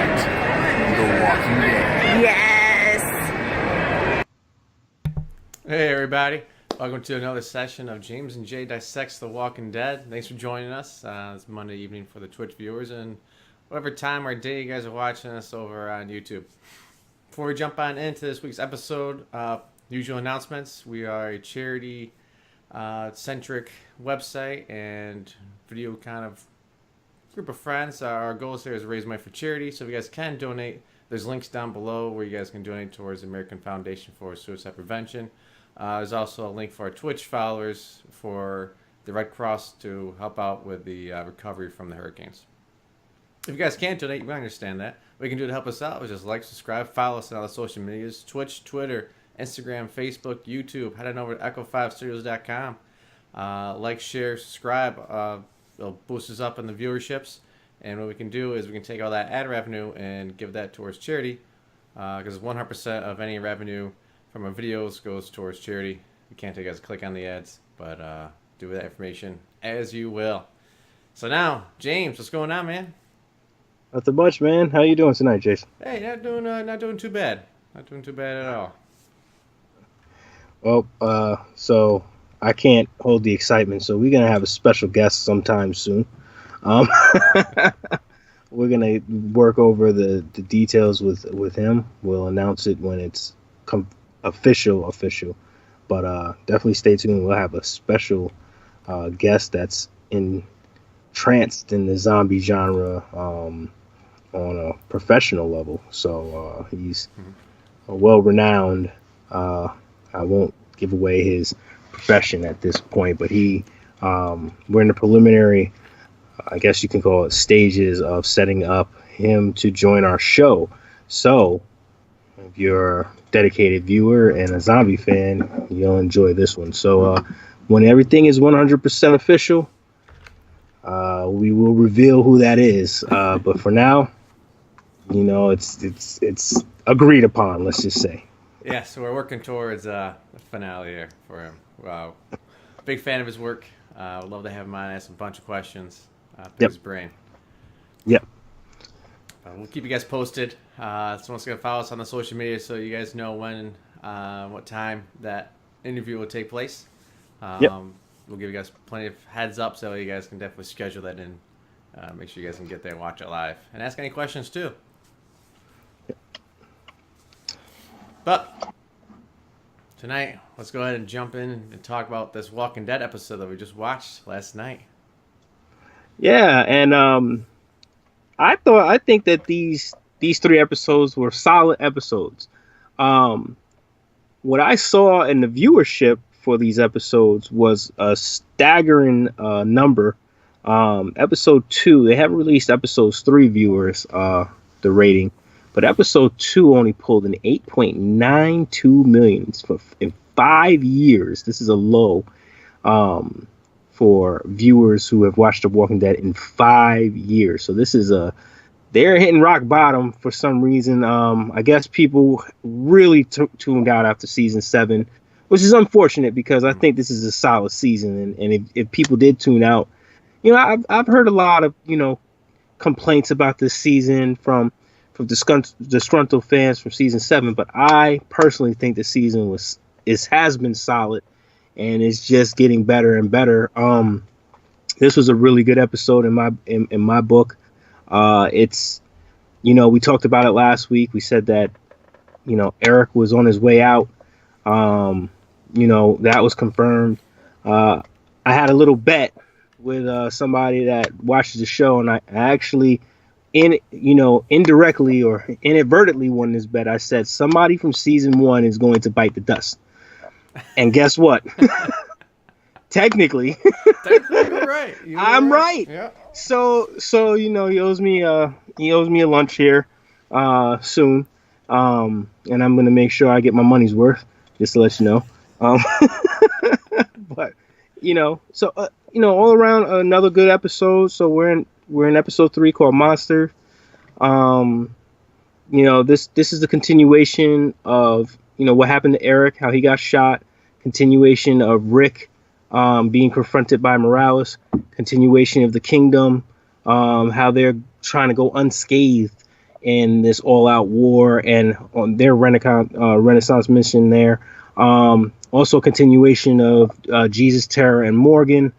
Dissect The Walking Dead. Yes. Hey everybody, welcome to another session of J&J Dissects The Walking Dead. Thanks for joining us. It's Monday evening for the Twitch viewers and whatever time or day you guys are watching us over on YouTube. Before we jump on into this week's episode, usual announcements. We are a charity centric website and video kind of group of friends. Our goal here is to raise money for charity, so if you guys can donate, there's links down below where you guys can donate towards the American Foundation for Suicide Prevention. There's also a link for our Twitch followers for the Red Cross to help out with the recovery from the hurricanes. If you guys can't donate, we understand that. What you can do to help us out is just like, subscribe, follow us on all the social medias, Twitch, Twitter, Instagram, Facebook, YouTube. Head on over to echo5studios.com. Like, share, subscribe. It'll boost us up in the viewerships. And what we can do is we can take all that ad revenue and give that towards charity. Because 100% of any revenue from our videos goes towards charity. We can't take it as a click on the ads, but do with that information as you will. So now, James, what's going on, man? Nothing much, man. How you doing tonight, Jason? Hey, not doing too bad. Not doing too bad at all. Well, so I can't hold the excitement, so we're gonna have a special guest sometime soon. We're gonna work over the details with him. We'll announce it when it's official. But definitely stay tuned. We'll have a special guest that's entranced in the zombie genre on a professional level. So he's a well-renowned. I won't give away his profession at this point, but we're in the preliminary, I guess you can call it, stages of setting up him to join our show. So if you're a dedicated viewer and a zombie fan, you'll enjoy this one. So when everything is 100% official, we will reveal who that is. But for now, it's agreed upon, let's just say. Yeah, so we're working towards a finale here for him. Wow. Big fan of his work. Would love to have him on, ask a bunch of questions. His brain. Yep. We'll keep you guys posted. Someone's going to follow us on the social media so you guys know when, what time that interview will take place. We'll give you guys plenty of heads up so you guys can definitely schedule that in. Make sure you guys can get there and watch it live. And ask any questions too. But tonight, let's go ahead and jump in and talk about this Walking Dead episode that we just watched last night. Yeah, and I think that these 3 episodes were solid episodes. What I saw in the viewership for these episodes was a staggering number. Episode 2, they haven't released episodes 3 viewers, the rating. But episode 2 only pulled an 8.92 million in 5 years. This is a low for viewers who have watched The Walking Dead in 5 years. So this is they're hitting rock bottom for some reason. I guess people really tuned out after season 7, which is unfortunate because I think this is a solid season. And if people did tune out, I've heard a lot of complaints about this season from disgruntled fans from season 7, but I personally think the season has been solid and it's just getting better and better. This was a really good episode in my book. It's we talked about it last week. We said that Eric was on his way out. That was confirmed. I had a little bet with somebody that watches the show, and I actually indirectly or inadvertently won this bet. I said somebody from season 1 is going to bite the dust. And guess what? Technically you're right. I'm right. Yeah. So he owes me a lunch here soon. And I'm going to make sure I get my money's worth, just to let you know. But all around another good episode. So we're in episode 3 called Monster. This is the continuation of what happened to Eric, how he got shot, continuation of Rick being confronted by Morales, continuation of the Kingdom, how they're trying to go unscathed in this all-out war and on their Renaissance mission there. Also, continuation of Jesus, Tara, and Morgan.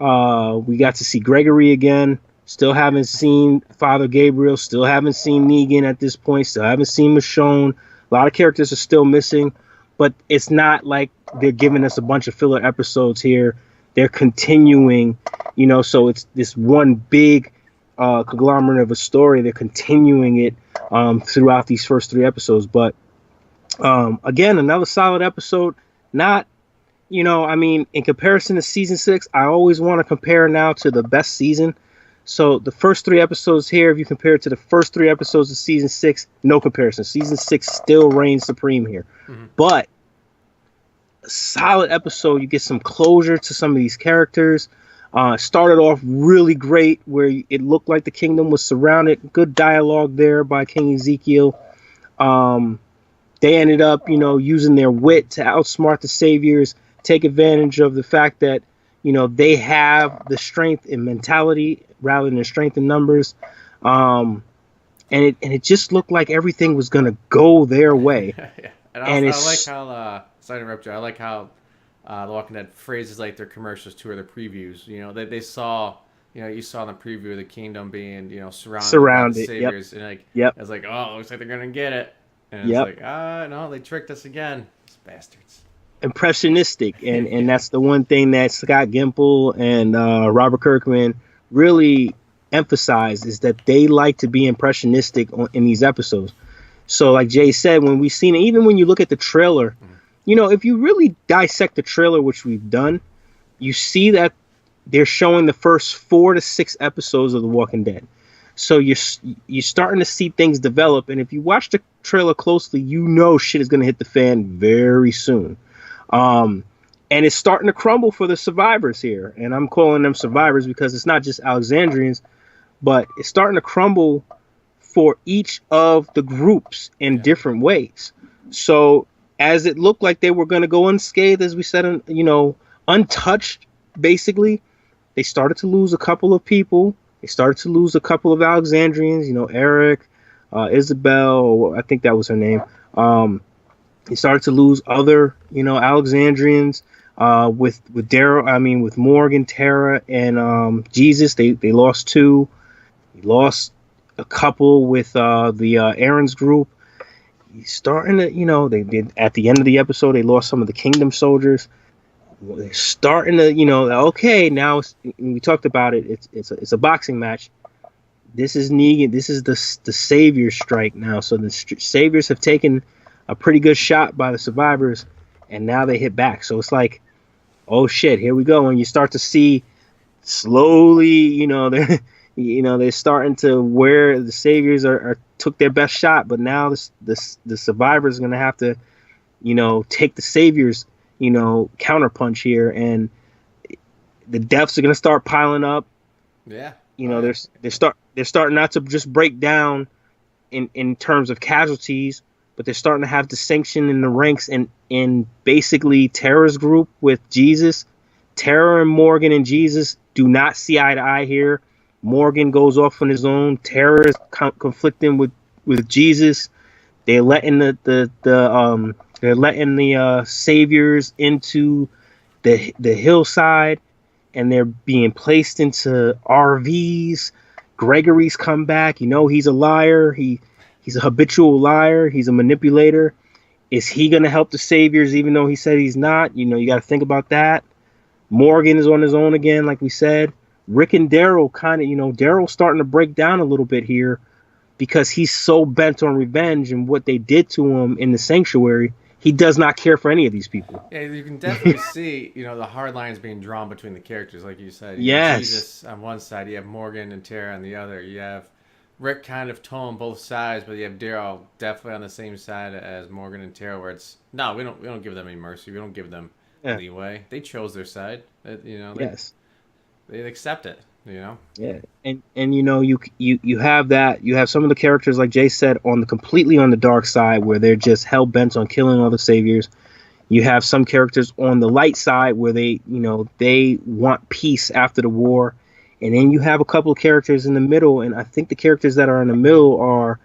We got to see Gregory again. Still haven't seen Father Gabriel. Still haven't seen Negan at this point. Still haven't seen Michonne. A lot of characters are still missing, but it's not like they're giving us a bunch of filler episodes here. They're continuing, so it's this one big conglomerate of a story. They're continuing it throughout these first 3 episodes. But again, another solid episode. Not, in comparison to season 6, I always want to compare now to the best season. So the first 3 episodes here, if you compare it to the first 3 episodes of season 6, no comparison. Season 6 still reigns supreme here. Mm-hmm. But a solid episode. You get some closure to some of these characters. Started off really great where it looked like the kingdom was surrounded. Good dialogue there by King Ezekiel. They ended up, using their wit to outsmart the Saviors, take advantage of the fact that, they have the strength in mentality rather than the strength in numbers. And it just looked like everything was going to go their way. Yeah. I like how, sorry to interrupt you, I like how The Walking Dead phrases like their commercials too, or their previews. They saw, you saw in the preview of the kingdom being, surrounded by the Saviors. Yep. And I was like, oh, it looks like they're going to get it. And it's like, no, they tricked us again. These bastards. Impressionistic, and that's the one thing that Scott Gimple and Robert Kirkman really emphasize, is that they like to be impressionistic in these episodes. So like Jay said, when we've seen it, even when you look at the trailer, if you really dissect the trailer, which we've done, you see that they're showing the first 4 to 6 episodes of The Walking Dead. So you're starting to see things develop, and if you watch the trailer closely, shit is going to hit the fan very soon. And it's starting to crumble for the survivors here. And I'm calling them survivors because it's not just Alexandrians, but it's starting to crumble for each of the groups in different ways. So as it looked like they were going to go unscathed, as we said, untouched, basically, they started to lose a couple of people. They started to lose a couple of Alexandrians, Eric, Isabel, I think that was her name. They started to lose other, Alexandrians, with Daryl, with Morgan, Tara, and Jesus. They lost 2. They lost a couple with the Aaron's group. Starting to, they did at the end of the episode, they lost some of the Kingdom soldiers. They're starting to, okay, now we talked about it. It's a boxing match. This is Negan. This is the Savior strike now. So the Saviors have taken a pretty good shot by the survivors, and now they hit back. So it's like, oh shit, here we go. And you start to see slowly, they're starting to where the Saviors are took their best shot, but now the survivors are gonna have to, take the Saviors, counterpunch here, and the deaths are gonna start piling up. Yeah. They're starting not to just break down in terms of casualties, but they're starting to have distinction in the ranks, and in basically Tara's group with Jesus. Tara and Morgan and Jesus do not see eye to eye here. Morgan goes off on his own. Tara is conflicting with Jesus. They're letting the Saviors into the hillside, and they're being placed into RVs. Gregory's come back. He's a liar. He's a habitual liar. He's a manipulator. Is he going to help the Saviors even though he said he's not? You got to think about that. Morgan is on his own again, like we said. Rick and Daryl Daryl's starting to break down a little bit here because he's so bent on revenge and what they did to him in the sanctuary. He does not care for any of these people. Yeah, you can definitely see, the hard lines being drawn between the characters, like you said. Yes. Jesus on one side, you have Morgan and Tara on the other. You have Rick kind of towing both sides, but you have Daryl definitely on the same side as Morgan and Tara, where it's no, we don't give them any mercy. We don't give them leeway. They chose their side. Yes. They accept it. Yeah, and you have that. You have some of the characters, like Jay said, completely on the dark side, where they're just hell bent on killing all the Saviors. You have some characters on the light side where they want peace after the war. And then you have a couple of characters in the middle, and I think the characters that are in the middle are,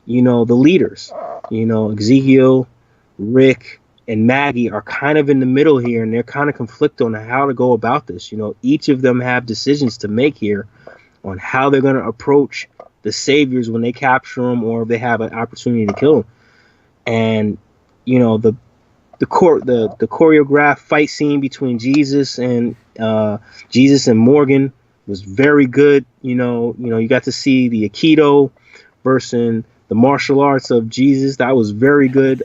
the leaders, Ezekiel, Rick, and Maggie are kind of in the middle here, and they're kind of conflicted on how to go about this. Each of them have decisions to make here on how they're going to approach the saviors when they capture them or if they have an opportunity to kill them. And the choreographed fight scene between Jesus and Morgan was very good. You got to see the Aikido versus the martial arts of Jesus. That was very good.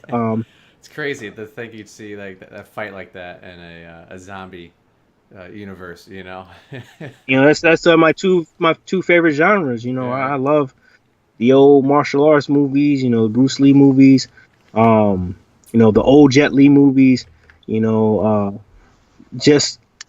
It's crazy to think you'd see like a fight like that in a zombie universe. That's my two favorite genres. I love the old martial arts movies. The Bruce Lee movies. The old Jet Li movies.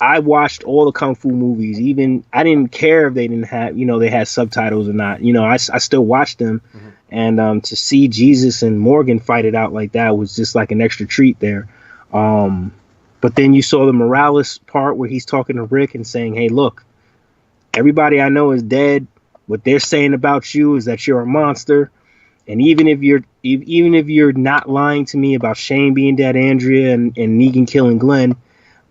I watched all the kung fu movies. Even I didn't care if they didn't have, they had subtitles or not. I still watched them. Mm-hmm. And to see Jesus and Morgan fight it out like that was just like an extra treat there. But then you saw the Morales part where he's talking to Rick and saying, "Hey, look, everybody I know is dead. What they're saying about you is that you're a monster. And even if you're not lying to me about Shane being dead, Andrea, and Negan killing Glenn,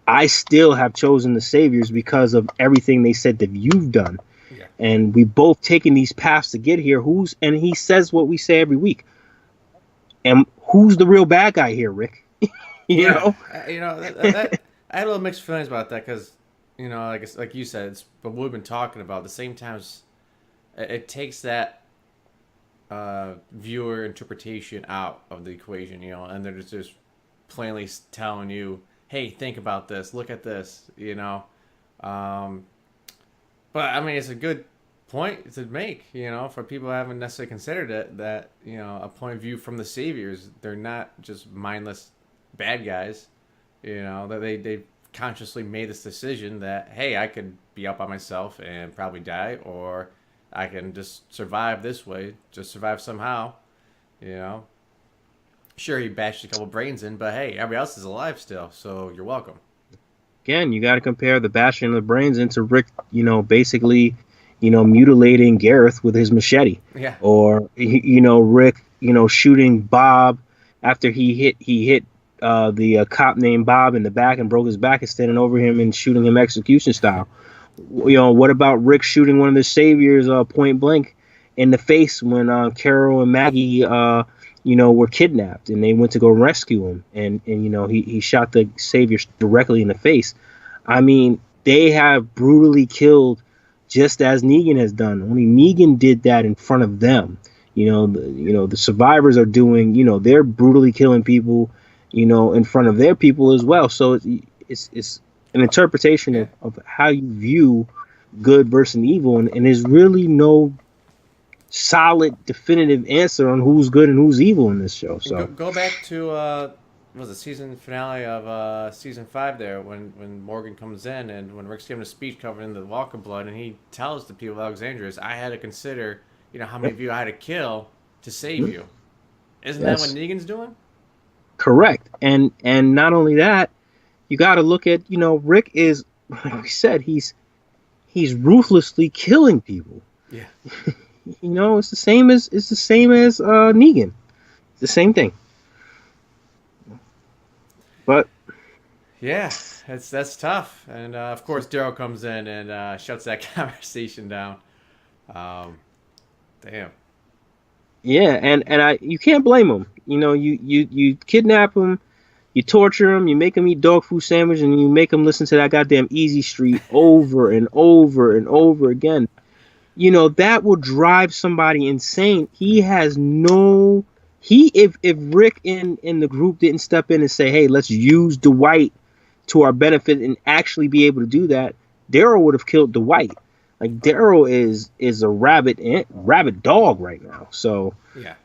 I still have chosen the saviors because of everything they said that you've done. Yeah. And we both taken these paths to get here. And he says what we say every week. And who's the real bad guy here, Rick? you know? I had a little mixed feelings about that because, like you said, it's what we've been talking about. At the same time, it takes that viewer interpretation out of the equation, and they're just plainly telling you, hey, think about this, look at this, but I mean, it's a good point to make, for people who haven't necessarily considered it, that, a point of view from the saviors, they're not just mindless bad guys, that they consciously made this decision that, hey, I could be out by myself and probably die, or I can just survive this way, just survive somehow, Sure, he bashed a couple brains in, but hey, everybody else is alive still, so you're welcome. Again, you got to compare the bashing of the brains into Rick, basically, mutilating Gareth with his machete. Yeah. Or, Rick, shooting Bob after he hit the cop named Bob in the back and broke his back and standing over him and shooting him execution style. What about Rick shooting one of the saviors point blank in the face when Carol and Maggie were kidnapped and they went to go rescue him, and he shot the savior directly in the face. I mean, they have brutally killed just as Negan has done. Only Negan did that in front of them. The survivors are doing, they're brutally killing people, in front of their people as well. So it's an interpretation of how you view good versus evil, and there's really no solid definitive answer on who's good and who's evil in this show. So go back to was the season finale of season 5 there when Morgan comes in and when Rick's giving a speech covering the Walker blood, and he tells the people of Alexandria, I had to consider how many of you I had to kill to save you. Isn't that what Negan's doing? Correct. And not only that, you got to look at Rick is, like we said, he's ruthlessly killing people. Yeah. It's the same as Negan. It's the same thing. But yeah, that's tough. And of course, Daryl comes in and shuts that conversation down. Damn. Yeah, and you can't blame him. You kidnap him, you torture him, you make him eat dog food sandwich, and you make him listen to that goddamn Easy Street over and over and over again. That will drive somebody insane. He has no... If Rick in the group didn't step in and say, hey, let's use Dwight to our benefit and actually be able to do that, Daryl would have killed Dwight. Like, Daryl is a rabid dog right now. So... Yeah.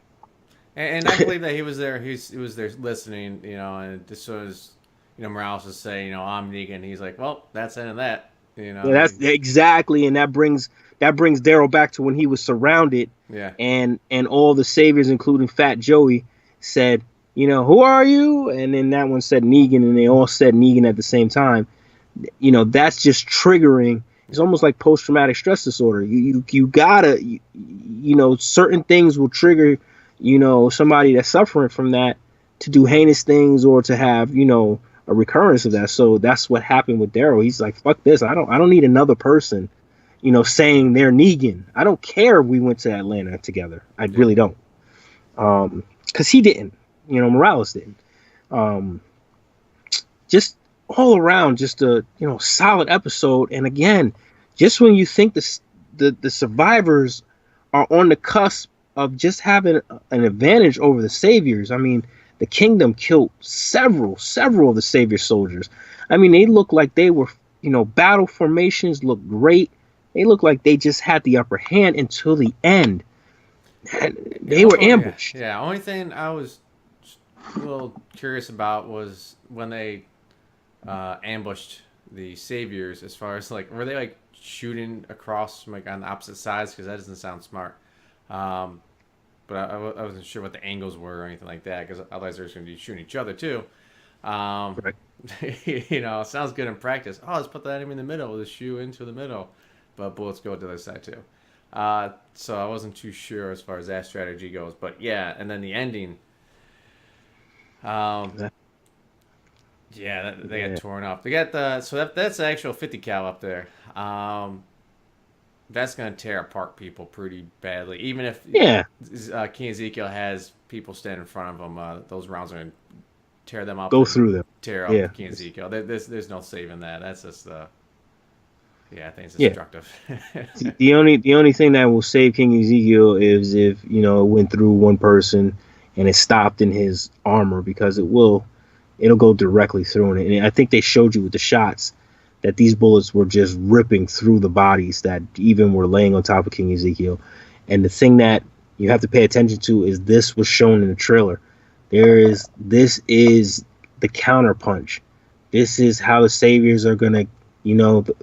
And I believe that he was there. He was there listening, and as soon as, Morales was saying, I'm Negan, he's like, well, that's the end of that. Yeah, that's exactly, and that brings Daryl back to when he was surrounded. Yeah. And all the saviors, including Fat Joey, said, who are you? And then that one said Negan, and they all said Negan at the same time. That's just triggering. It's almost like post-traumatic stress disorder. You gotta, certain things will trigger somebody that's suffering from that to do heinous things or to have, a recurrence of that. So that's what happened with Daryl. He's like, fuck this. I don't need another person, saying they're Negan. I don't care if we went to Atlanta together. I really don't. Because he didn't. Morales didn't. Just all around, just a solid episode. And again, just when you think the survivors are on the cusp of just having an advantage over the saviors. I mean, the kingdom killed several of the savior soldiers. I mean, they looked like they were, battle formations looked great. They looked like they just had the upper hand until the end. They were ambushed. Yeah, only thing I was a little curious about was when they ambushed the saviors, as far as like, were they like shooting across like on the opposite sides? Because that doesn't sound smart. But I wasn't sure what the angles were or anything like that, because otherwise they're just going to be shooting each other too. Right. It sounds good in practice. Oh, let's put the enemy in the middle, the shoe into the middle, but bullets go to the other side too. So I wasn't too sure as far as that strategy goes. But yeah, and then the ending. They got torn up. They got that's the actual 50 cal up there. That's going to tear apart people pretty badly. Even if King Ezekiel has people stand in front of him, those rounds are going to tear them up. Go through them. Tear up King Ezekiel. There's no saving that. That's just I think it's destructive. The only thing that will save King Ezekiel is if, it went through one person and it stopped in his armor, because it'll go directly through it. And I think they showed you with the shots that these bullets were just ripping through the bodies that even were laying on top of King Ezekiel. And the thing that you have to pay attention to is this was shown in the trailer. This is the counterpunch. This is how the saviors are going to,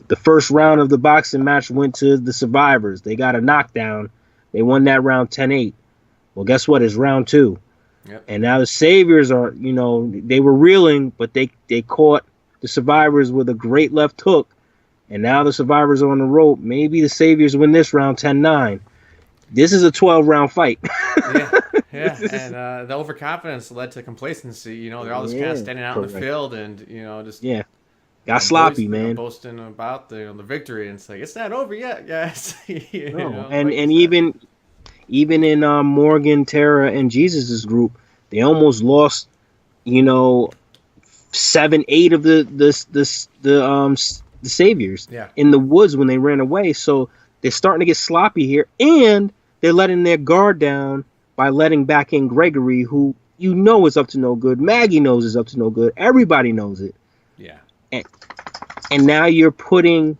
the first round of the boxing match went to the survivors. They got a knockdown. They won that round 10-8. Well, guess what? It's round 2. Yep. And now the saviors are, they were reeling, but they caught the survivors with a great left hook, and now the survivors are on the rope. Maybe the saviors win this round 10-9. This is a 12-round fight. And the overconfidence led to complacency. They're all just kind of standing out in the field and got sloppy, man. Boasting about the victory, and it's like, it's not over yet, guys. And even in Morgan, Tara, and Jesus's group, they almost lost, 7-8 of the saviors in the woods when they ran away. So they're starting to get sloppy here, and they're letting their guard down by letting back in Gregory, who is up to no good. Maggie knows is up to no good. Everybody knows it. Yeah. And now you're putting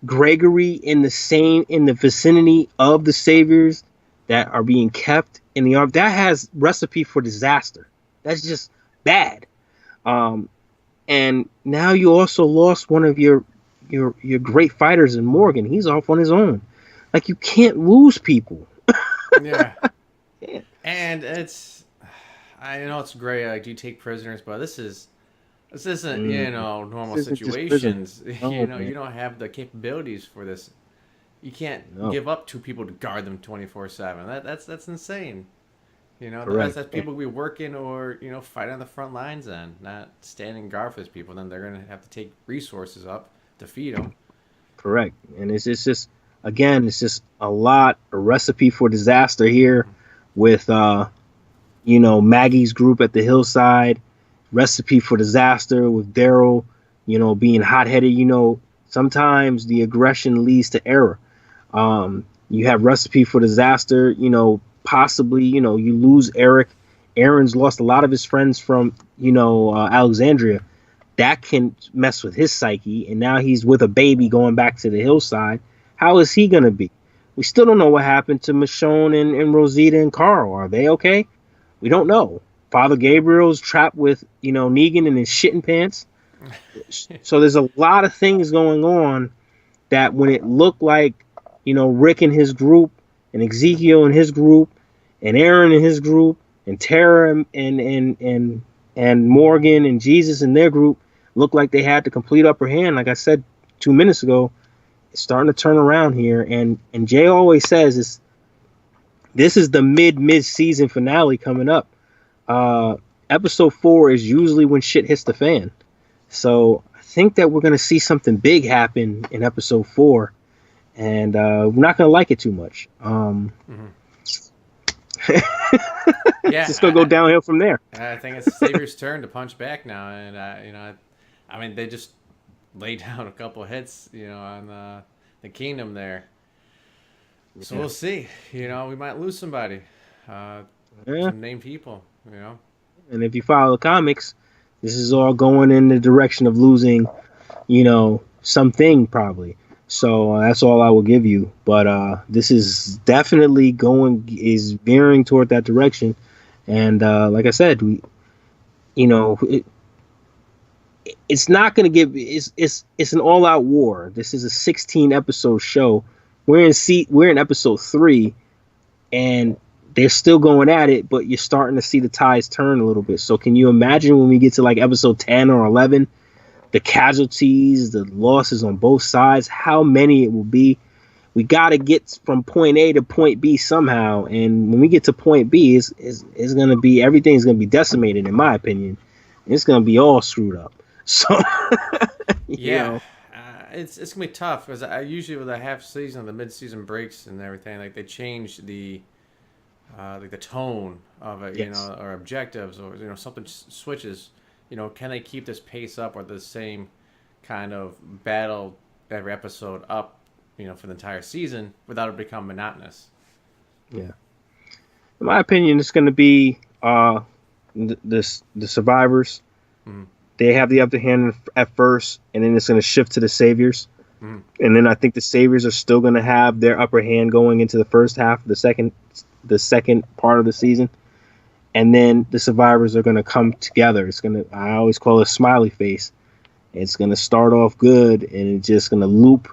Gregory in the vicinity of the saviors that are being kept in the arm. That has recipe for disaster. That's just bad. And now you also lost one of your great fighters in Morgan. He's off on his own. Like, you can't lose people. Yeah. And I know it's great. Like, do you take prisoners? But this isn't normal situations. You don't have the capabilities for this. You can't give up 2 people to guard them 24/7. That's insane. That's people we work in or fight on the front lines and not standing guard for these people. Then they're gonna have to take resources up to feed them. Correct, and it's just a recipe for disaster here with Maggie's group at the hillside. Recipe for disaster with Daryl, being hot-headed. Sometimes the aggression leads to error. You have recipe for disaster, possibly, you lose Eric. Aaron's lost a lot of his friends from, Alexandria. That can mess with his psyche. And now he's with a baby going back to the hillside. How is he going to be? We still don't know what happened to Michonne and Rosita and Carl. Are they okay? We don't know. Father Gabriel's trapped with, Negan in his shitting pants. So there's a lot of things going on that when it looked like, Rick and his group and Ezekiel and his group and Aaron and his group and Tara and Morgan and Jesus and their group looked like they had the complete upper hand. Like I said 2 minutes ago, it's starting to turn around here. And Jay always says this is the mid-season finale coming up. Episode 4 is usually when shit hits the fan. So I think that we're going to see something big happen in episode 4. And we're not going to like it too much. Yeah, it's just going to go downhill from there. I think it's Xavier's turn to punch back now. And, I mean, they just laid down a couple of hits, on the Kingdom there. So we'll see. We might lose somebody. Some named people, And if you follow the comics, this is all going in the direction of losing, something probably. So that's all I will give you. But this is definitely is veering toward that direction. And like I said, it's not going to give. It's an all-out war. This is a 16-episode show. We're in episode 3, and they're still going at it, but you're starting to see the tides turn a little bit. So can you imagine when we get to like episode 10 or 11, the casualties, the losses on both sides, how many it will be? We got to get from point A to point B somehow. And when we get to point B, it's going to be, everything's going to be decimated, in my opinion. It's going to be all screwed up. So, yeah. It's gonna be tough because I usually with the half season, the mid season breaks and everything, like they change the like the tone of it, yes. Or objectives, or something switches. Can they keep this pace up or the same kind of battle every episode up, for the entire season without it become monotonous? Yeah, in my opinion, it's gonna be the survivors. Mm-hmm. They have the upper hand at first, and then it's going to shift to the saviors. Mm. And then I think the saviors are still going to have their upper hand going into the first half, the second part of the season. And then the survivors are going to come together. I always call it a smiley face. It's going to start off good, and it's just going to loop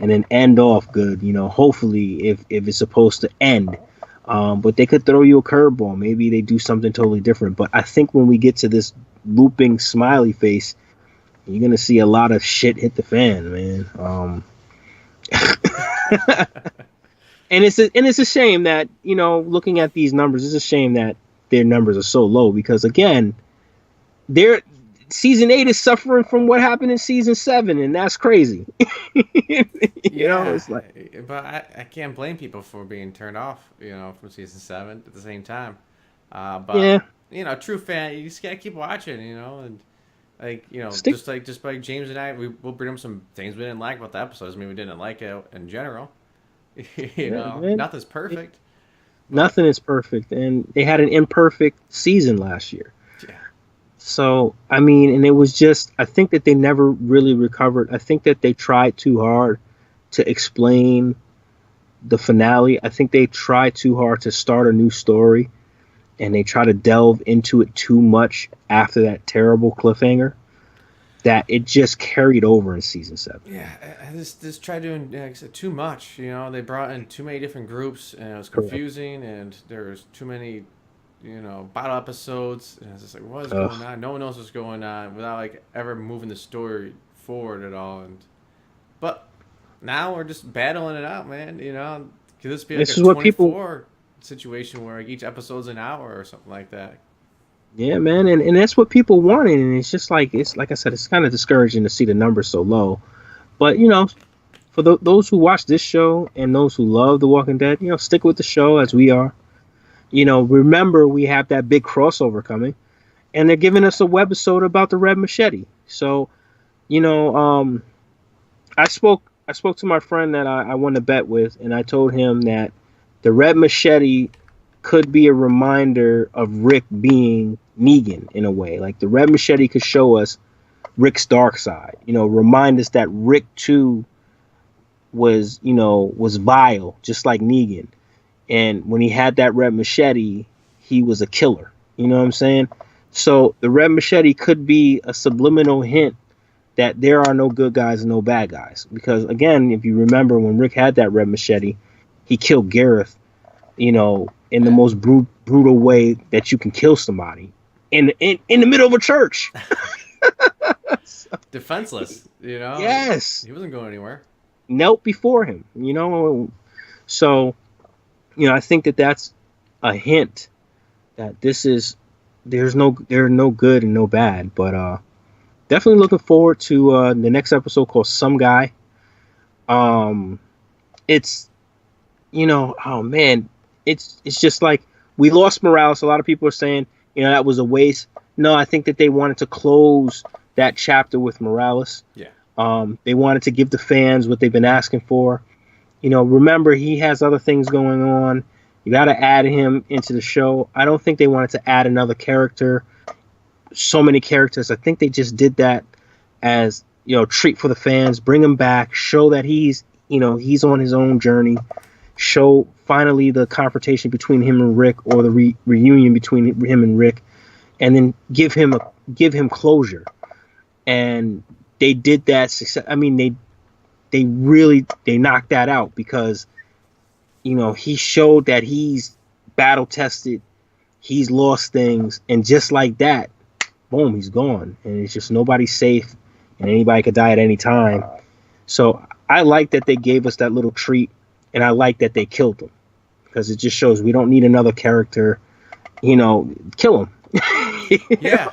and then end off good, hopefully if it's supposed to end. But they could throw you a curveball. Maybe they do something totally different. But I think when we get to this looping smiley face, you're gonna see a lot of shit hit the fan, man. And it's a shame that looking at these numbers, it's a shame that their numbers are so low because again, season 8 is suffering from what happened in season 7, and that's crazy. It's like, but I can't blame people for being turned off, from season 7 at the same time. But yeah. True fan, you just gotta keep watching, and just like James and I, we'll bring them some things we didn't like about the episodes. I mean, we didn't like it in general. Nothing's perfect. Nothing is perfect, and they had an imperfect season last year. Yeah. So I mean, and it was just, I think that they never really recovered. I think that they tried too hard to explain the finale. I think they tried too hard to start a new story. And they try to delve into it too much after that terrible cliffhanger that it just carried over in season 7. Yeah, I just tried doing too much. They brought in too many different groups, and it was confusing. Correct. And there was too many, bottle episodes. And it's just like, what is going on? No one knows what's going on without ever moving the story forward at all. But now we're just battling it out, man. Could this be this a is 24 situation where each episode's an hour or something like that? Yeah, man, and that's what people wanted, and it's just like I said, it's kind of discouraging to see the numbers so low. But for those who watch this show and those who love The Walking Dead, stick with the show as we are. Remember we have that big crossover coming, and they're giving us a webisode about the Red Machete. So, I spoke to my friend that I won a bet with, and I told him that the Red Machete could be a reminder of Rick being Negan in a way. Like the Red Machete could show us Rick's dark side. Remind us that Rick too was vile, just like Negan. And when he had that Red Machete, he was a killer. You know what I'm saying? So the Red Machete could be a subliminal hint that there are no good guys and no bad guys. Because again, if you remember when Rick had that Red Machete, he killed Gareth, in the most brutal way that you can kill somebody in the middle of a church. Defenseless, Yes. He wasn't going anywhere. Knelt before him, So I think that that's a hint that there are no good and no bad, but definitely looking forward to the next episode called Some Guy. Um, it's oh man, it's just like we lost Morales. A lot of people are saying that was a waste. No, I think that they wanted to close that chapter with Morales. Yeah. They wanted to give the fans what they've been asking for. Remember he has other things going on. You got to add him into the show. I don't think they wanted to add another character. So many characters. I think they just did that as treat for the fans. Bring him back. Show that he's on his own journey. Show finally the confrontation between him and Rick, or the reunion between him and Rick, and then give him closure. And they did that success. I mean, they really knocked that out, because he showed that he's battle tested, he's lost things, and just like that, boom, he's gone, and it's just nobody's safe, and anybody could die at any time. So I like that they gave us that little treat, and I like that they killed him, because it just shows we don't need another character. Kill him. Yeah.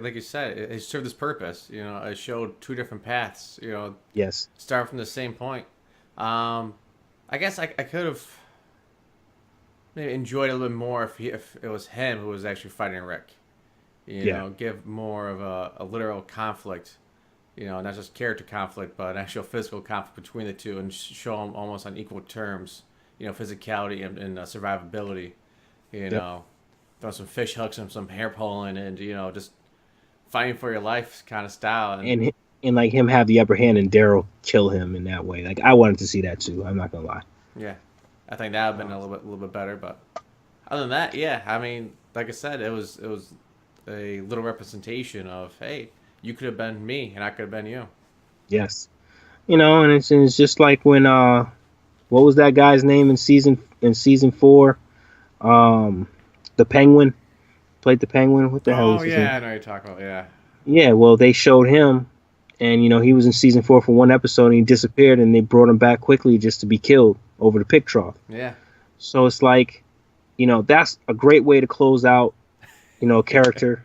Like you said, it served its purpose. It showed two different paths. Yes. Start from the same point. I guess I could have maybe enjoyed it a little bit more if it was him who was actually fighting Rick. Give more of a literal conflict. Not just character conflict, but an actual physical conflict between the two, and show them almost on equal terms. Physicality and survivability. Throw some fish hooks and some hair pulling, and just fighting for your life kind of style. And like him have the upper hand and Daryl kill him in that way. Like I wanted to see that too. I'm not gonna lie. Yeah, I think that would have been a little bit better. But other than that, yeah, I mean, like I said, it was a little representation of, hey, you could have been me and I could have been you. Yes, and it's just like when what was that guy's name in season 4? The Penguin played the Penguin. What the hell was his name? I know what you're talking about. Yeah. Yeah, well, they showed him, and he was in season 4 for one episode, and he disappeared, and they brought him back quickly just to be killed over the pig trough. Yeah. So it's like, that's a great way to close out, a character.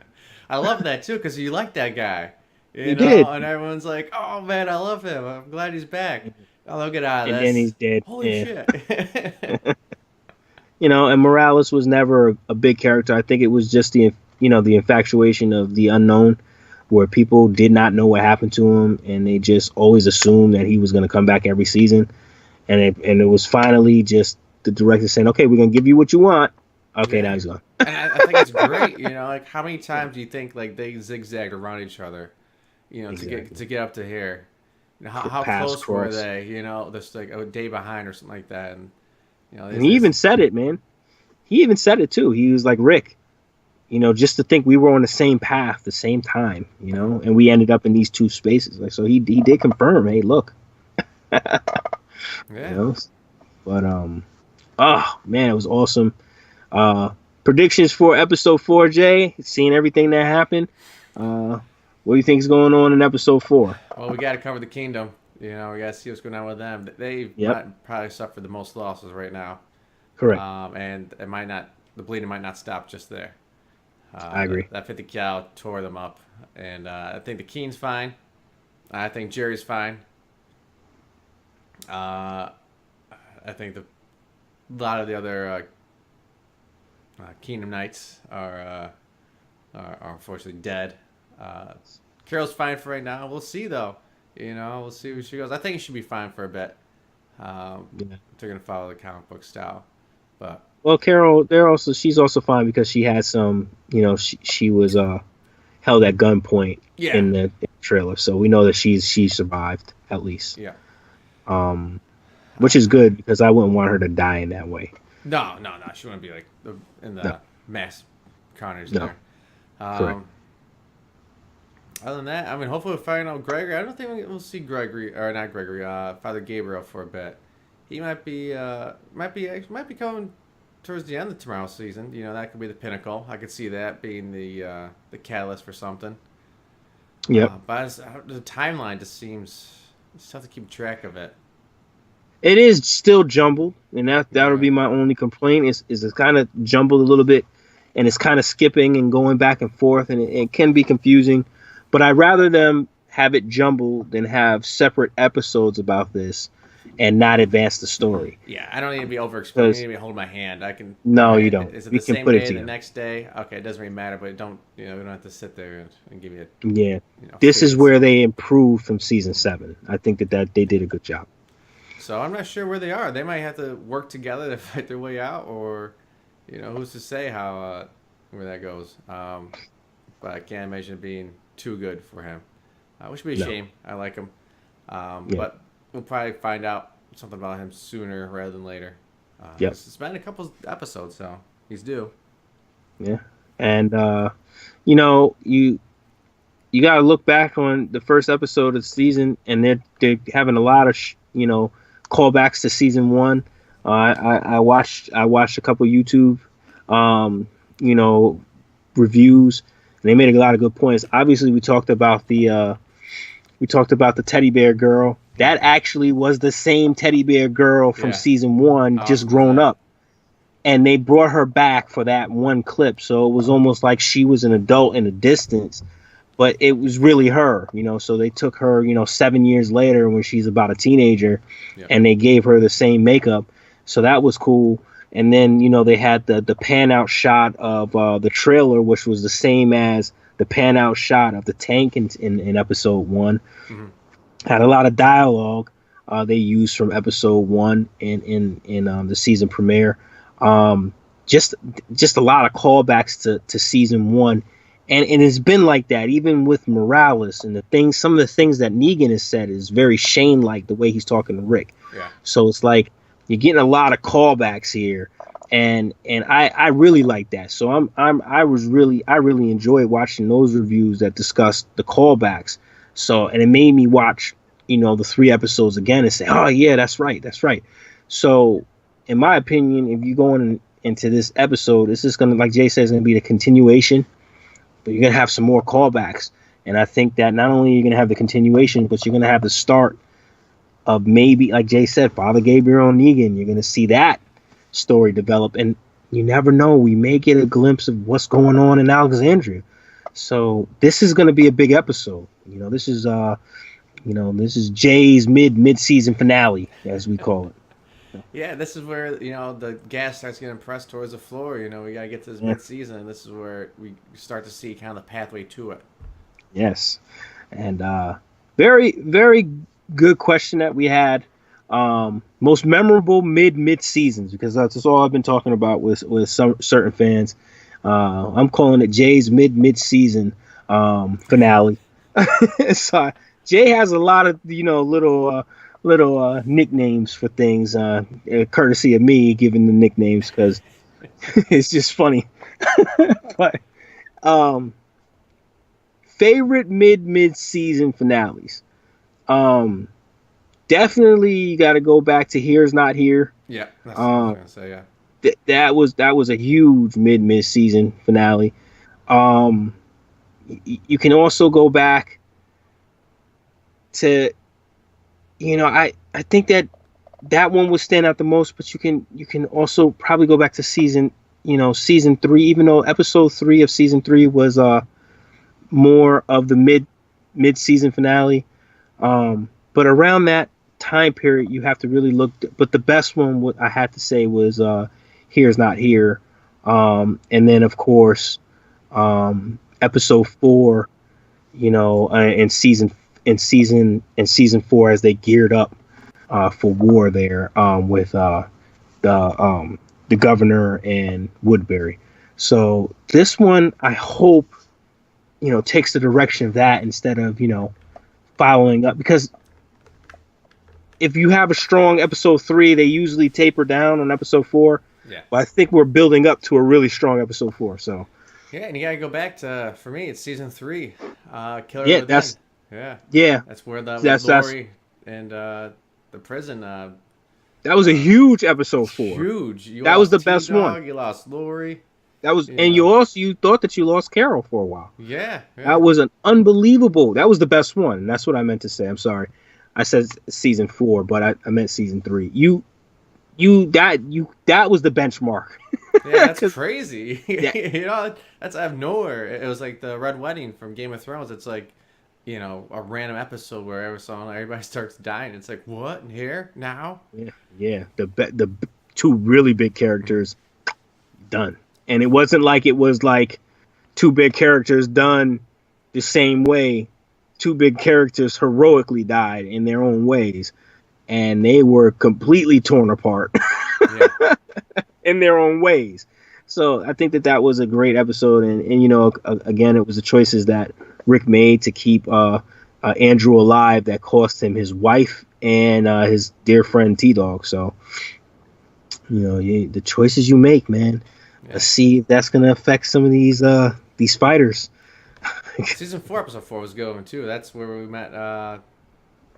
I love that too, because you like that guy. You did, and everyone's like, "Oh man, I love him. I'm glad he's back. I'll get out of this." And then he's dead. Holy shit. And Morales was never a big character. I think it was just the infatuation of the unknown, where people did not know what happened to him, and they just always assumed that he was going to come back every season. And it was finally just the director saying, "Okay, we're going to give you what you want." Okay, now he's gone. And I think it's great. Like how many times do you think like they zigzagged around each other, Exactly. to get up to here? How close were they? Just like a day behind or something like that. And and he even said it, man. He even said it too. He was like, Rick, just to think we were on the same path, the same time, and we ended up in these two spaces. Like, so he did confirm, hey, look. Yeah. But oh man, it was awesome. Predictions for episode 4, Jay. Seeing everything that happened. What do you think is going on in episode 4? Well, we got to cover the kingdom. We got to see what's going on with them. They probably suffered the most losses right now. Correct. And the bleeding might not stop just there. I agree. That 50 cal tore them up. And I think the Keen's fine. I think Jerry's fine. I think a lot of the other Kingdom Knights are unfortunately dead. Carol's fine for right now. We'll see, though. We'll see where she goes. I think she should be fine for a bit. They're going to follow the comic book style. But well, Carol, she's also fine because she had some, she was held at gunpoint in the trailer. So we know that she survived, at least. Yeah. Which is good, because I wouldn't want her to die in that way. No. She wouldn't be like in the mass carnage there. Correct. Other than that, I mean, hopefully we'll find out Gregory. I don't think we'll see Father Gabriel for a bit. He might be coming towards the end of tomorrow's season. That could be the pinnacle. I could see that being the catalyst for something. Yep. But the timeline just seems, it's tough to keep track of it. It is still jumbled, and that would Yeah. be my only complaint. Is it's kind of jumbled a little bit, and it's kind of skipping and going back and forth, and it can be confusing. But I'd rather them have it jumbled than have separate episodes about this and not advance the story. Yeah, I don't need to be over-explaining. I need Because to be holding my hand. I can. no, you Okay, don't. is it You the can same put it day, the together. next day? Okay, it doesn't really matter, but don't, we don't have to sit there and give you a, Yeah, you know, this is fades. where they improved from season 7. I think that they did a good job. So I'm not sure where they are. They might have to work together to fight their way out, or, who's to say how where that goes. But I can't imagine it being too good for him. Which would be a No. shame. I like him. Yeah. But we'll probably find out something about him sooner rather than later. Yep. It's been a couple episodes, so he's due. Yeah, and you got to look back on the first episode of the season, and they're having a lot of callbacks to season 1. I watched a couple YouTube you know reviews, and they made a lot of good points. Obviously, we talked about the teddy bear girl. That actually was the same teddy bear girl from Yeah. season 1, just Awesome. grown up. And they brought her back for that one clip, so it was almost like she was an adult in the distance, but it was really her, So they took her, 7 years later when she's about a teenager, Yeah. and they gave her the same makeup, so that was cool. And then they had the pan out shot of the trailer, which was the same as the pan out shot of the tank in episode 1. Mhm. Had a lot of dialogue they used from episode 1 in the season premiere. Just a lot of callbacks to season 1, and it's been like that even with Morales, and some of the things that Negan has said is very Shane like, the way he's talking to Rick. Yeah. So it's like you're getting a lot of callbacks here, and I really like that. So I really enjoyed watching those reviews that discussed the callbacks. So, and it made me watch the 3 episodes again and say, oh yeah, that's right. So in my opinion, if you go into this episode, it's just gonna, like Jay says, gonna be the continuation, but you're gonna have some more callbacks. And I think that not only are you gonna have the continuation, but you're gonna have the start of, maybe, like Jay said, Father Gabriel and Negan. You're gonna see that story develop, and you never know, we may get a glimpse of what's going on in Alexandria. So this is gonna be a big episode. This is Jay's mid-season finale, as we call it. Yeah, this is where, the gas starts getting pressed towards the floor. We got to get to this Yeah. mid-season, and this is where we start to see kind of the pathway to it. Yes, and very, very good question that we had. Most memorable mid seasons, because that's all I've been talking about with some certain fans. I'm calling it Jay's mid-season finale. So Jay has a lot of little nicknames for things, courtesy of me giving the nicknames, because it's just funny. But favorite mid-season finales. Definitely you got to go back to Here's Not Here. Yeah, that's what I was going to say, yeah. That was a huge mid-season finale. You can also go back to, I think that one would stand out the most, but you can also probably go back to season 3, even though episode 3 of season 3 was more of the mid-season finale. But around that time period, you have to really look. But the best one, what I had to say, was Here's Not Here, and then of course episode 4, in season 4, as they geared up for war there, with the governor and Woodbury. So this one, I hope takes the direction of that, instead of following up, because if you have a strong episode 3, they usually taper down on episode 4. Yeah. But I think we're building up to a really strong episode 4. So Yeah, and you got to go back to, for me, it's season 3, Killer yeah, of the that's Den. yeah, That's where that's Lori and the prison. that was a huge episode 4. Huge. You That was lost the best T-Dog, one. You lost Lori. That was, You and know. you thought that you lost Carol for a while. Yeah. That was an unbelievable. That was the best one. That's what I meant to say. I'm sorry. I said season 4, but I meant season 3. That was the benchmark. Yeah, that's crazy. Yeah. That's out of nowhere. It was like the Red Wedding from Game of Thrones. It's like, a random episode where everybody starts dying. It's like, what? Here? Now? Yeah. The two really big characters done. And it wasn't like it was like two big characters done the same way. Two big characters heroically died in their own ways. And they were completely torn apart in their own ways. So I think that was a great episode. And again, it was the choices that Rick made to keep Andrew alive that cost him his wife and his dear friend T-Dog. So, the choices you make, man. Yeah. Let's see if that's going to affect some of these fighters. Season 4, episode 4 was good one, too. That's where we met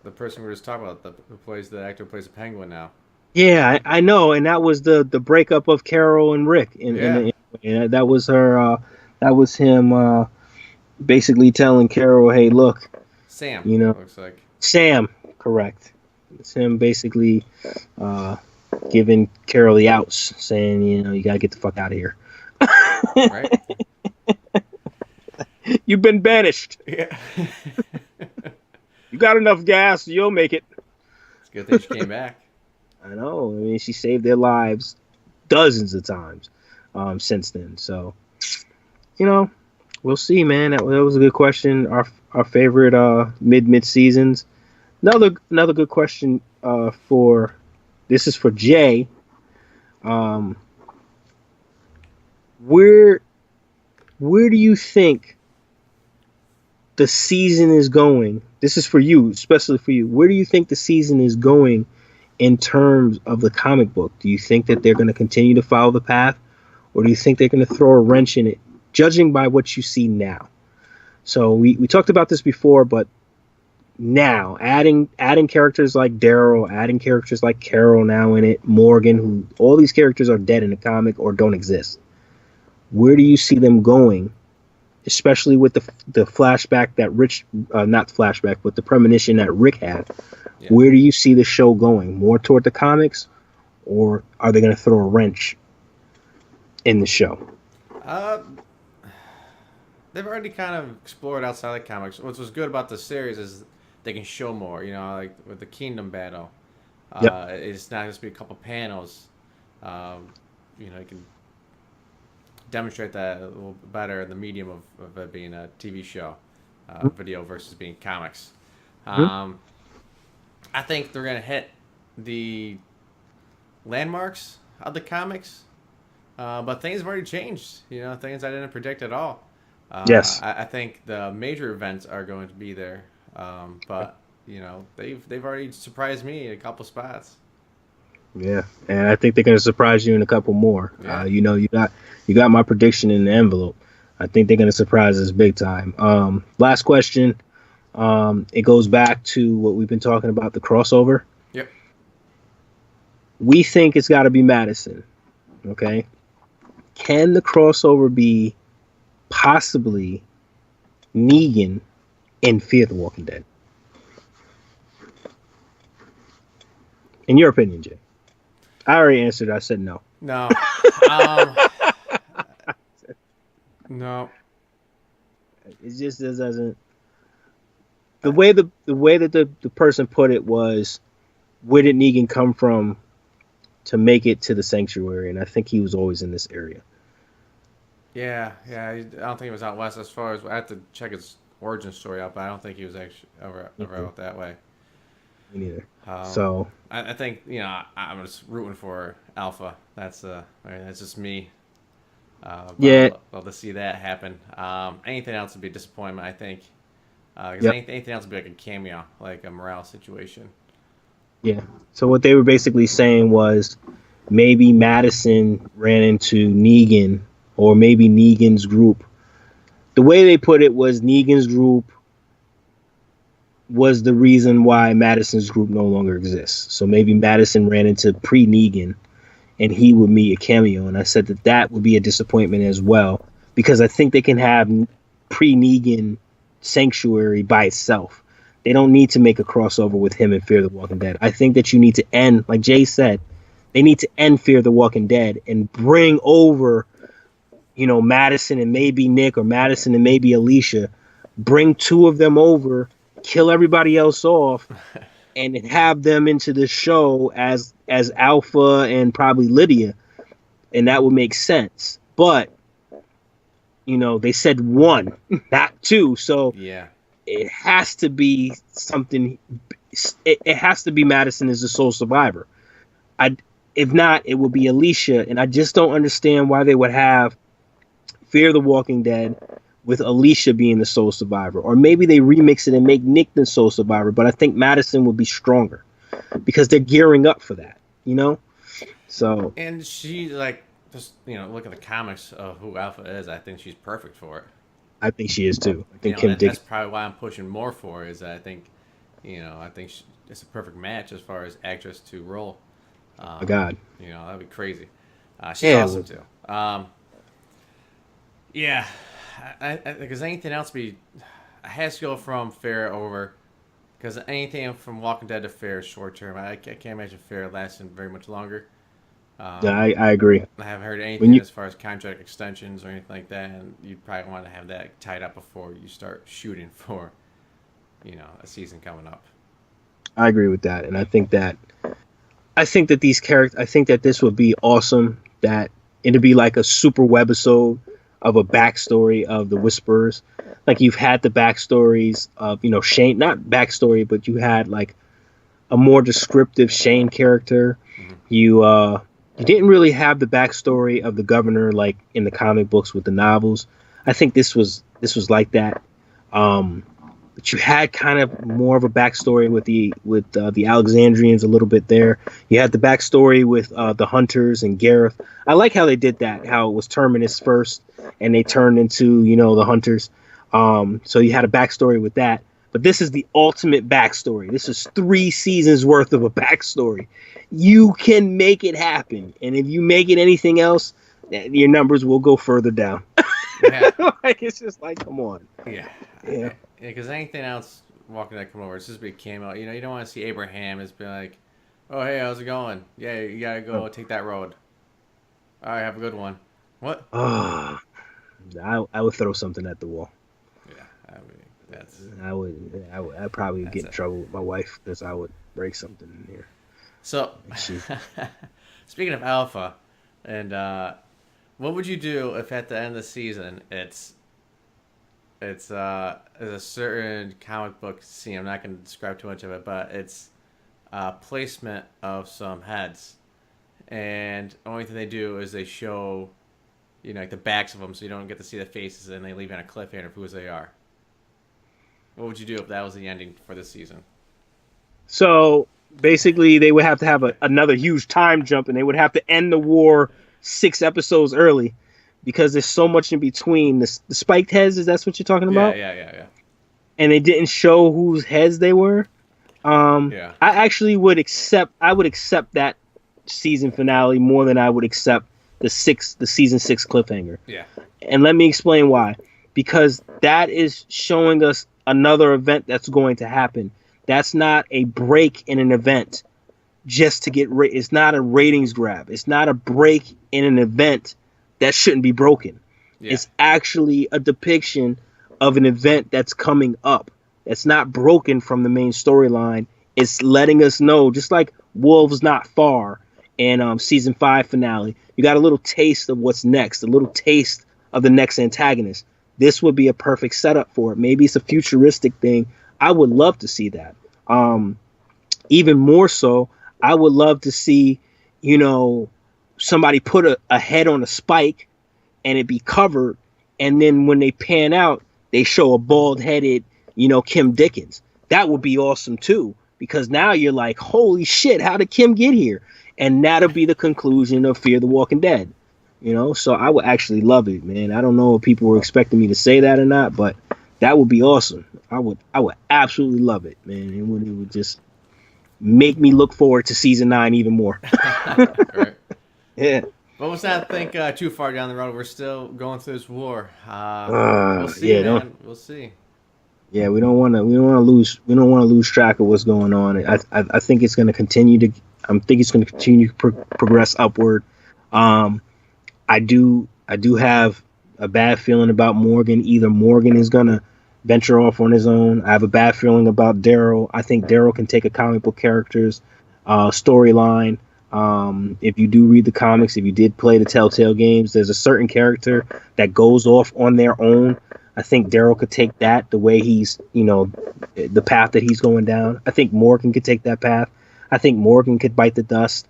the person we were just talking about, the actor who plays the Penguin now. Yeah, I know, and that was the breakup of Carol and Rick. And that was her. That was him basically telling Carol, "Hey, look, Sam." Looks like Sam. Correct. It's him basically giving Carol the outs, saying, you gotta get the fuck out of here. Right. You've been banished. Yeah. You got enough gas, you'll make it. It's a good thing she came back. I know. I mean, she saved their lives dozens of times since then. So, we'll see, man. That was a good question. Our favorite mid seasons. Another good question this is for Jay. Where do you think the season is going? This is for you, especially for you. Where do you think the season is going in terms of the comic book? Do you think that they're going to continue to follow the path, or do you think they're going to throw a wrench in it, judging by what you see now? So we talked about this before, but now adding characters like Daryl, adding characters like Carol now in it, Morgan, who all these characters are dead in the comic or don't exist. Where do you see them going? Especially with the flashback that not flashback, but the premonition that Rick had. Yeah. Where do you see the show going? More toward the comics, or are they going to throw a wrench in the show? They've already kind of explored outside the comics. What was good about the series is they can show more. Like with the Kingdom battle, it's not just be a couple panels. You can demonstrate that a little better in the medium of it being a TV show, video versus being comics. I think they're going to hit the landmarks of the comics, but things have already changed. Things I didn't predict at all. Yes. I think the major events are going to be there, but they've already surprised me in a couple spots. Yeah, and I think they're going to surprise you in a couple more. Yeah. You got my prediction in the envelope. I think they're going to surprise us big time. Last question. It goes back to what we've been talking about, the crossover. Yep. We think it's got to be Madison. Okay. Can the crossover be possibly Negan in Fear the Walking Dead? In your opinion, Jay? I already answered. I said no. No. No. It just doesn't. The way that the person put it was, where did Negan come from to make it to the sanctuary? And I think he was always in this area. Yeah. I don't think he was out west. As far as I have to check his origin story out, but I don't think he was actually ever out that way. Me neither. So I think I'm just rooting for Alpha. That's just me. Love to see that happen. Anything else would be a disappointment, I think. Because anything else would be like a cameo, like a morale situation. Yeah. So what they were basically saying was maybe Madison ran into Negan, or maybe Negan's group. The way they put it was Negan's group was the reason why Madison's group no longer exists. So maybe Madison ran into pre-Negan, and he would meet a cameo. And I said that would be a disappointment as well, because I think they can have pre-Negan Sanctuary by itself. They don't need to make a crossover with him and Fear the Walking Dead. I think that you need to end, like Jay said, they need to end Fear the Walking Dead and bring over, Madison and maybe Nick, or Madison and maybe Alicia. Bring two of them over, kill everybody else off, and have them into the show as Alpha and probably Lydia, and that would make sense. But they said one, not two, so yeah. It has to be something. It has to be Madison as the sole survivor. If not, it will be Alicia, and I just don't understand why they would have Fear the Walking Dead with Alicia being the sole survivor, or maybe they remix it and make Nick the sole survivor. But I think Madison would be stronger because they're gearing up for that. So and she just look at the comics of who Alpha is. I think she's perfect for it. I think she is too. I think Kim that's probably why I'm pushing more for her, is that I think, it's a perfect match as far as actress to role. Oh God, that'd be crazy. She's awesome too. Yeah, because anything else has to go from Fair over, because anything from Walking Dead to Fair is short term. I can't imagine Fair lasting very much longer. Yeah, I agree. I haven't heard anything as far as contract extensions or anything like that, and you'd probably want to have that tied up before you start shooting for, a season coming up. I agree with that, and I think that these characters, I think that this would be awesome. That it'd be like a super webisode of a backstory of the Whisperers. Like you've had the backstories of Shane, not backstory, but you had like a more descriptive Shane character. Mm-hmm. You didn't really have the backstory of the governor like in the comic books with the novels. I think this was like that. But you had kind of more of a backstory with the Alexandrians a little bit there. You had the backstory with the Hunters and Gareth. I like how they did that, how it was Terminus first and they turned into, the Hunters. So you had a backstory with that. But this is the ultimate backstory. This is 3 seasons worth of a backstory. You can make it happen. And if you make it anything else, your numbers will go further down. Yeah. It's just like, come on. Yeah. Yeah. Because anything else Walking Dead come over, it's just be camo. You don't want to see Abraham. It's been like, oh, hey, how's it going? Yeah, you got to go take that road. All right, have a good one. What? I would throw something at the wall. Yeah, I'd probably get in trouble with my wife because I would break something in here. So, speaking of Alpha, and what would you do if at the end of the season it's a certain comic book scene? I'm not going to describe too much of it, but it's placement of some heads, and the only thing they do is they show, like the backs of them, so you don't get to see the faces, and they leave on a cliffhanger of who they are. What would you do if that was the ending for this season? So basically, they would have to have another huge time jump, and they would have to end the war 6 episodes early because there's so much in between. The spiked heads, is that what you're talking about? Yeah. And they didn't show whose heads they were. I actually would accept that season finale more than I would accept the season 6 cliffhanger. Yeah. And let me explain why. Because that is showing us another event that's going to happen. That's not a break in an event just to get it's not a ratings grab. It's not a break in an event that shouldn't be broken. Yeah. It's actually a depiction of an event that's coming up. It's not broken from the main storyline. It's letting us know, just like Wolves Not Far and season 5 finale, you got a little taste of what's next, a little taste of the next antagonist. This would be a perfect setup for it. Maybe it's a futuristic thing. I would love to see that. Even more so, I would love to see, somebody put a head on a spike and it be covered. And then when they pan out, they show a bald-headed, Kim Dickens. That would be awesome too, because now you're like, holy shit, how did Kim get here? And that'll be the conclusion of Fear the Walking Dead. So I would actually love it, man. I don't know if people were expecting me to say that or not, but that would be awesome. I would absolutely love it, man. It would just make me look forward to season 9 even more. Right. Yeah. Well, let's not think too far down the road. We're still going through this war. We'll see, man. We'll see. Yeah, we don't want to lose track of what's going on. I think it's going to continue to. I think it's going to continue to progress upward. Um, I do have a bad feeling about Morgan. Either Morgan is going to venture off on his own. I have a bad feeling about Daryl. I think Daryl can take a comic book character's storyline. If you do read the comics, if you did play the Telltale games, there's a certain character that goes off on their own. I think Daryl could take that the way he's, the path that he's going down. I think Morgan could take that path. I think Morgan could bite the dust.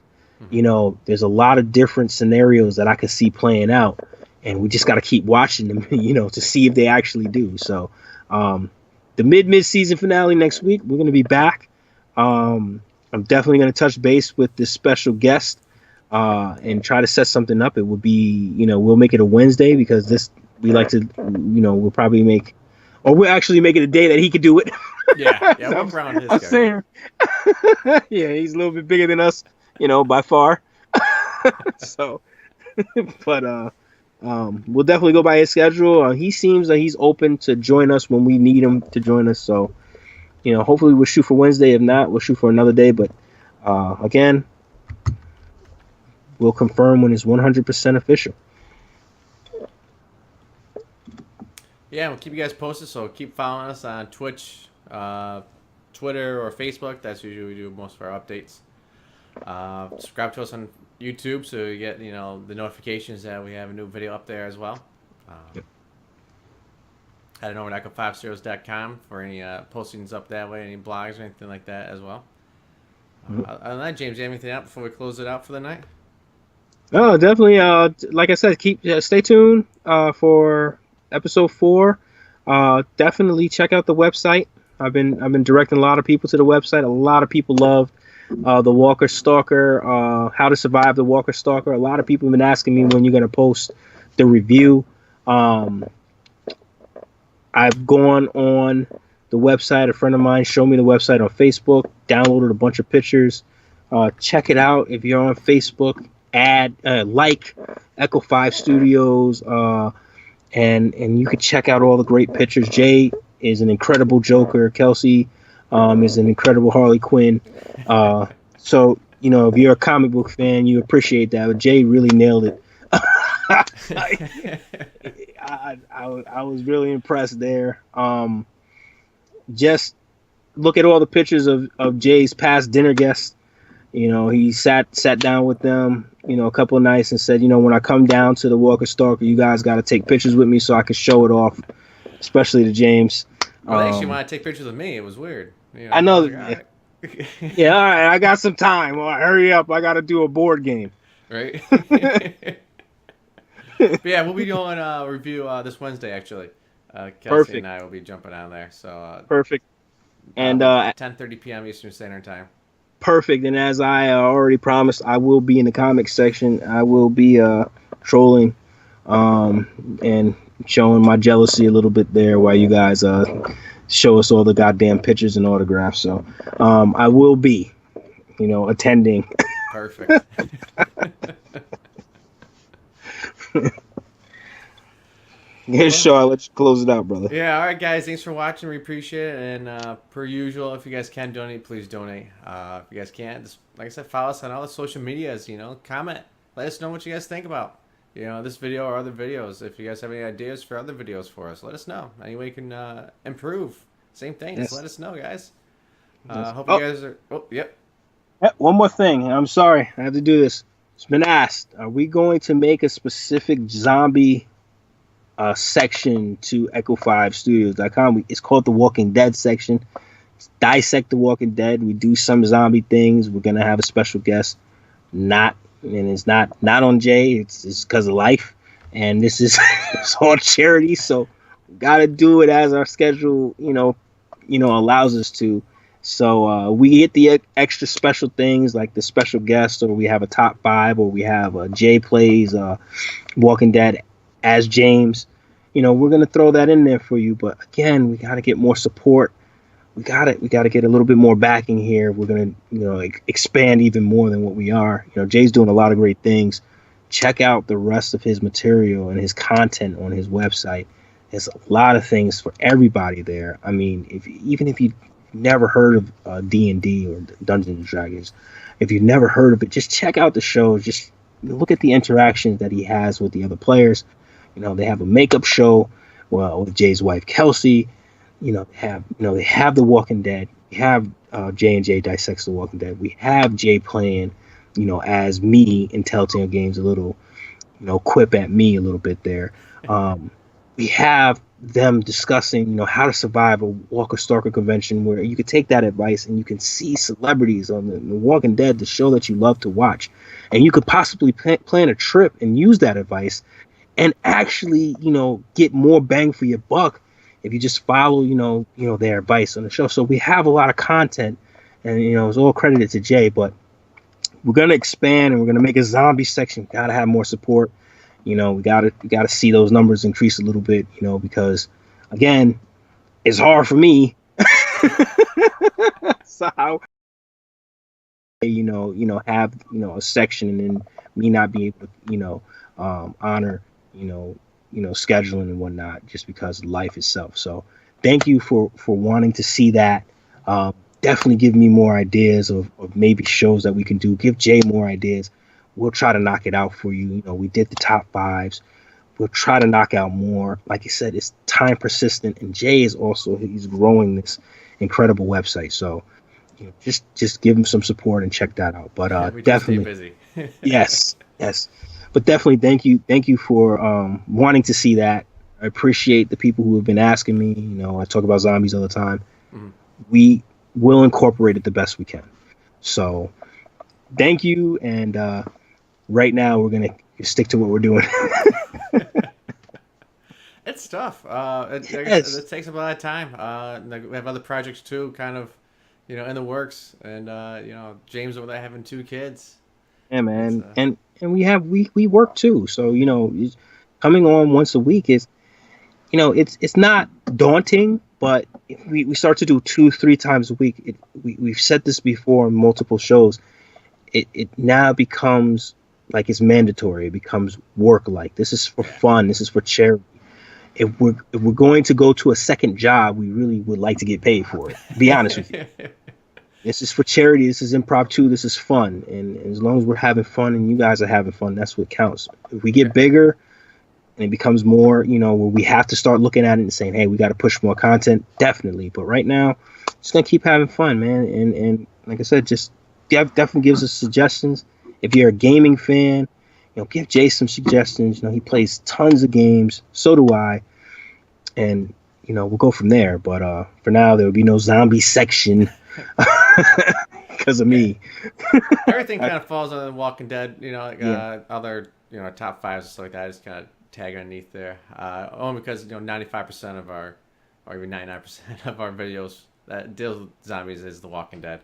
There's a lot of different scenarios that I could see playing out, and we just got to keep watching them, to see if they actually do. So, the mid-season finale next week, we're going to be back. I'm definitely going to touch base with this special guest and try to set something up. It will be, we'll make it a Wednesday because we like to, we'll probably we'll actually make it a day that he could do it. Yeah, we'll around his guy. Yeah, he's a little bit bigger than us, by far. So, but we'll definitely go by his schedule. He seems like he's open to join us when we need him to join us. So, hopefully we'll shoot for Wednesday. If not, we'll shoot for another day. But again, we'll confirm when it's 100% official. Yeah, we'll keep you guys posted. So keep following us on Twitch, Twitter, or Facebook. That's usually we do most of our updates. Subscribe to us on YouTube so you get the notifications that we have a new video up there as well. Head on over to echo5zeros.com for any postings up that way, any blogs or anything like that as well. Other than that, James, you have anything out before we close it out for the night? Oh, definitely. Like I said, stay tuned for episode 4. Definitely check out the website. I've been directing a lot of people to the website. A lot of people love the Walker Stalker, How to Survive the Walker Stalker. A lot of people have been asking me when you're going to post the review. I've gone on the website. A friend of mine showed me the website on Facebook, downloaded a bunch of pictures. Check it out. If you're on Facebook, like Echo 5 Studios, and you can check out all the great pictures. Jay is an incredible Joker. Kelsey is an incredible Harley Quinn. So, if you're a comic book fan, you appreciate that. But Jay really nailed it. I was really impressed there. Just look at all the pictures of Jay's past dinner guests. He sat down with them, a couple of nights and said, when I come down to the Walker Stalker, you guys got to take pictures with me so I can show it off, especially to James. Well, they actually want to take pictures of me. It was weird. I know. Like, all right. Yeah, all right. I got some time. Well, hurry up. I got to do a board game. Right. But yeah, we'll be doing a review this Wednesday, actually. Kelsey Perfect. and I will be jumping on there. So Perfect. And 10:30 p.m. Eastern Standard Time. Perfect. And as I already promised, I will be in the comics section. I will be trolling and showing my jealousy a little bit there while you guys show us all the goddamn pictures and autographs. So I will be, attending. Perfect. Here's show. I'll let you close it out, brother. Yeah, all right, guys. Thanks for watching. We appreciate it. And per usual, if you guys can donate, please donate. If you guys can't, just, like I said, follow us on all the social medias. Comment. Let us know what you guys think about this video or other videos. If you guys have any ideas for other videos for us, let us know. Any way you can improve. Same thing. Yes. Just let us know, guys. Hope you guys are. Oh, yep. One more thing. I'm sorry. I have to do this. It's been asked. Are we going to make a specific zombie section to Echo5Studios.com? It's called the Walking Dead section. It's Dissect the Walking Dead. We do some zombie things. We're gonna have a special guest. It's not on Jay. It's because of life, and this is it's all charity. So we gotta do it as our schedule, allows us to. So we get the extra special things like the special guest, or we have a top 5, or we have Jay plays Walking Dead as James. We're gonna throw that in there for you. But again, we gotta get more support. We gotta get a little bit more backing here. We're gonna expand even more than what we are. Jay's doing a lot of great things. Check out the rest of his material and his content on his website. There's a lot of things for everybody there. I mean, even if you never heard of D&D or Dungeons and Dragons, if you've never heard of it, just check out the show. Just look at the interactions that he has with the other players. They have a makeup show, well, with Jay's wife Kelsey. They have The Walking Dead. We have J&J Dissects The Walking Dead. We have Jay playing, as me in Telltale Games, a little, quip at me a little bit there. We have them discussing, how to survive a Walker Stalker convention, where you could take that advice and you can see celebrities on the Walking Dead, the show that you love to watch, and you could possibly plan a trip and use that advice and actually, get more bang for your buck if you just follow, their advice on the show. So we have a lot of content, and it's all credited to Jay, but we're gonna expand and we're gonna make a zombie section. Gotta have more support. We gotta see those numbers increase a little bit, because again, it's hard for me. So how have a section and then me not be able to honor scheduling and whatnot just because of life itself. So thank you for wanting to see that. Definitely give me more ideas of maybe shows that we can do. Give Jay more ideas. We'll try to knock it out for you. We did the top 5s. We'll try to knock out more. Like I said, it's time persistent, and Jay is also, he's growing this incredible website. So just give him some support and check that out. But we definitely busy. yes. But definitely thank you for wanting to see that. I appreciate the people who have been asking me. I talk about zombies all the time. Mm-hmm. We will incorporate it the best we can. So thank you, and right now we're gonna stick to what we're doing. It's tough. It takes a lot of time. We have other projects too, kind of, in the works, and James over there having 2 kids. Yeah, man, and we work too. So coming on once a week is, it's not daunting, but if we start to do 2-3 times a week, we've said this before on multiple shows. It now becomes like it's mandatory. It becomes work. Like, this is for fun. This is for charity. If we're going to go to a second job, we really would like to get paid for it. Be honest with you. This is for charity. This is impromptu. This is fun. And as long as we're having fun and you guys are having fun, that's what counts. If we get bigger and it becomes more, where we have to start looking at it and saying, hey, we got to push more content, definitely. But right now, just going to keep having fun, man. And like I said, just definitely gives us suggestions. If you're a gaming fan, give Jay some suggestions. He plays tons of games. So do I. And, we'll go from there. But for now, there will be no zombie section. Because of me. Everything kind of falls under The Walking Dead, other, top 5s and stuff like that. I just kind of tag underneath there. Only because, 95% of our, or even 99% of our videos that deal with zombies is The Walking Dead.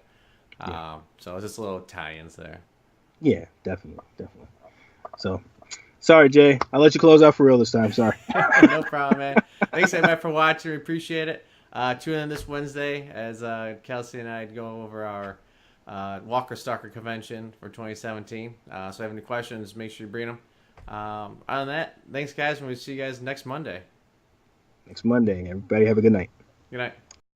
So it's just little tie-ins there. Yeah, definitely. So, sorry, Jay. I'll let you close out for real this time. Sorry. No problem, man. Thanks, everybody, for watching. We appreciate it. Tune in this Wednesday as Kelsey and I go over our Walker Stalker convention for 2017. So if you have any questions, make sure you bring them. Other than that, thanks, guys, and we'll see you guys next Monday. Everybody have a good night. Good night.